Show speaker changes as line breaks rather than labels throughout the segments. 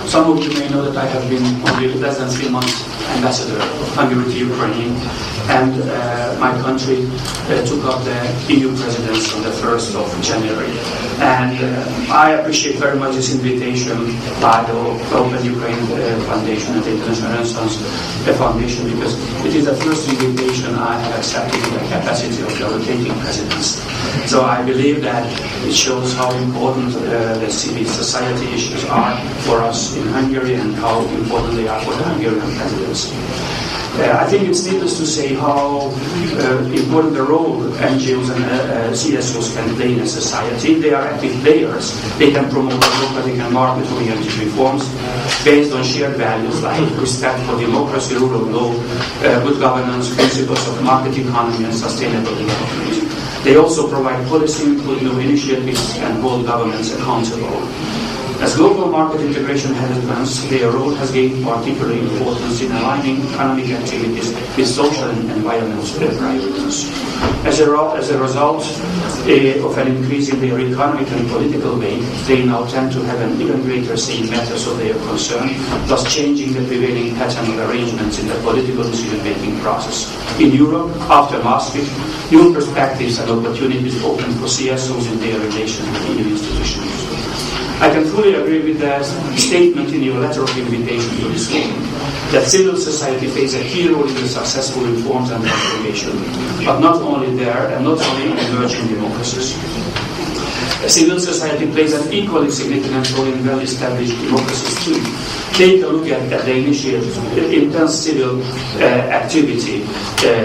Some of you may know that I have been only less than 3 months ambassador of Hungary to Ukraine, and my country took up the EU presidency on the 1st of January. And I appreciate very much this invitation by the Open Ukraine Foundation and the International Renaissance Foundation, because it is the first invitation I have accepted in the capacity of the rotating presidency. So I believe that it shows how important the civil society issues are for us in Hungary and how important they are for the Hungarian presidency. I think it's needless to say how important the role NGOs and CSOs can play in a society. If they are active players, they can promote democratic and market-oriented reforms based on shared values like respect for democracy, rule of law, good governance, principles of market economy, and sustainable development. They also provide policy input, new initiatives, and hold governments accountable. As global market integration has advanced, their role has gained particular importance in aligning economic activities with social and environmental priorities. As a result of an increase in their economic and political weight, they now tend to have an even greater say in matters of their concern, thus changing the prevailing pattern of arrangements in the political decision-making process. In Europe, after Maastricht, new perspectives and opportunities open for CSOs in their relation with EU institutions. I can fully agree with the statement in your letter of invitation to this forum that civil society plays a key role in the successful reforms and transformation, but not only there and not only in emerging democracies. Civil society plays an equally significant role in well-established democracies too. Take a look at the initiative, intense civil activity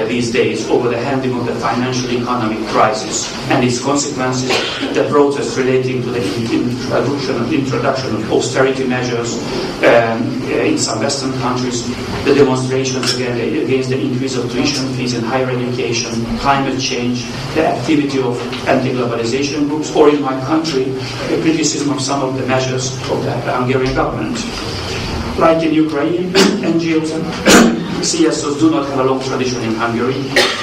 these days over the handling of the financial economic crisis and its consequences, the protests relating to the introduction of austerity measures in some Western countries, the demonstrations against the increase of tuition fees in higher education, climate change, the activity of anti-globalization groups, or in my country, the criticism of some of the measures of the Hungarian government. Like in Ukraine, NGOs and CSOs do not have a long tradition in Hungary,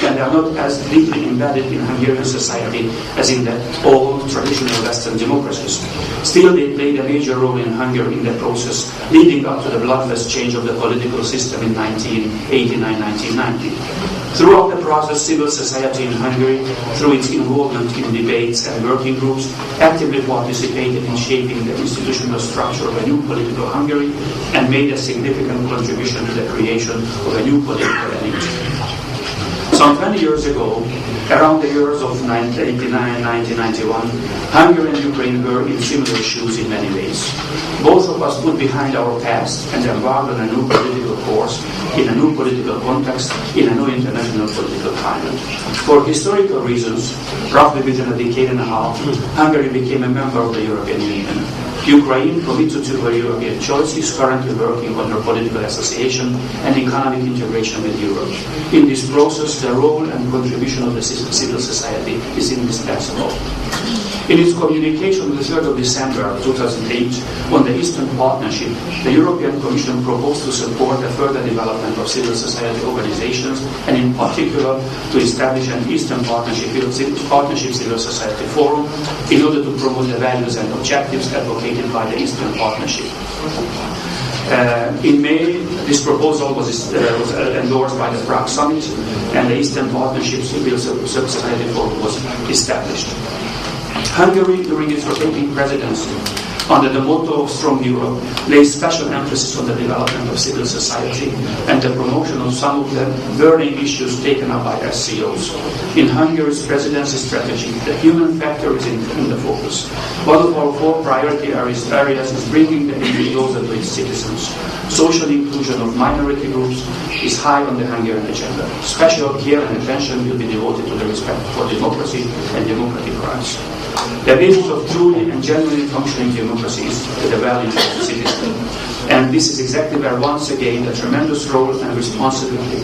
and they are not as deeply embedded in Hungarian society as in the old traditional Western democracies. Still, they played a major role in Hungary in the process leading up to the bloodless change of the political system in 1989-1990. Throughout the process, civil society in Hungary, through its involvement in debates and working groups, actively participated in shaping the institutional structure of a new political Hungary and made a significant contribution to the creation of a new political elite. Some 20 years ago, around the years of 1989-1991, Hungary and Ukraine were in similar shoes in many ways. Both of us put behind our past and embarked on a new political course, in a new political context, in a new international political climate. For historical reasons, roughly within a decade and a half, Hungary became a member of the European Union. Ukraine, committed to her European choice, is currently working on her political association and economic integration with Europe. In this process, the role and contribution of the civil society is indispensable. In its communication on the 3rd of December 2008 on the Eastern Partnership, the European Commission proposed to support the further development of civil society organizations and in particular to establish an Eastern Partnership Civil Society Forum in order to promote the values and objectives advocated by the Eastern Partnership. In May, this proposal was endorsed by the Prague Summit and the Eastern Partnership Civil Society Forum was established. Hungary, during its rotating presidency, under the motto of Strong Europe, lays special emphasis on the development of civil society and the promotion of some of the burning issues taken up by SCOs. In Hungary's presidency strategy, the human factor is in the focus. One of our 4 priority areas is bringing the EU closer to its citizens. Social inclusion of minority groups is high on the Hungarian agenda. Special care and attention will be devoted to the respect for democracy and democratic rights. The basis of truly and genuinely functioning democracy is the values of the citizen. And this is exactly where, once again, the tremendous role and responsibility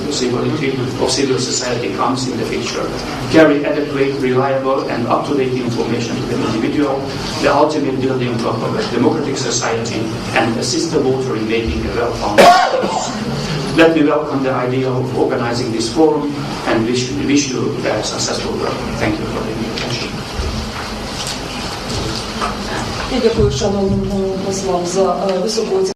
of civil society comes in the picture. Carry adequate, reliable, and up-to-date information to the individual, the ultimate building block of a democratic society, and assist the voter in making a well-founded choice. Let me welcome the idea of organizing this forum and wish you a successful work. Thank you for the invitation.
Я дякую шановним послам за високу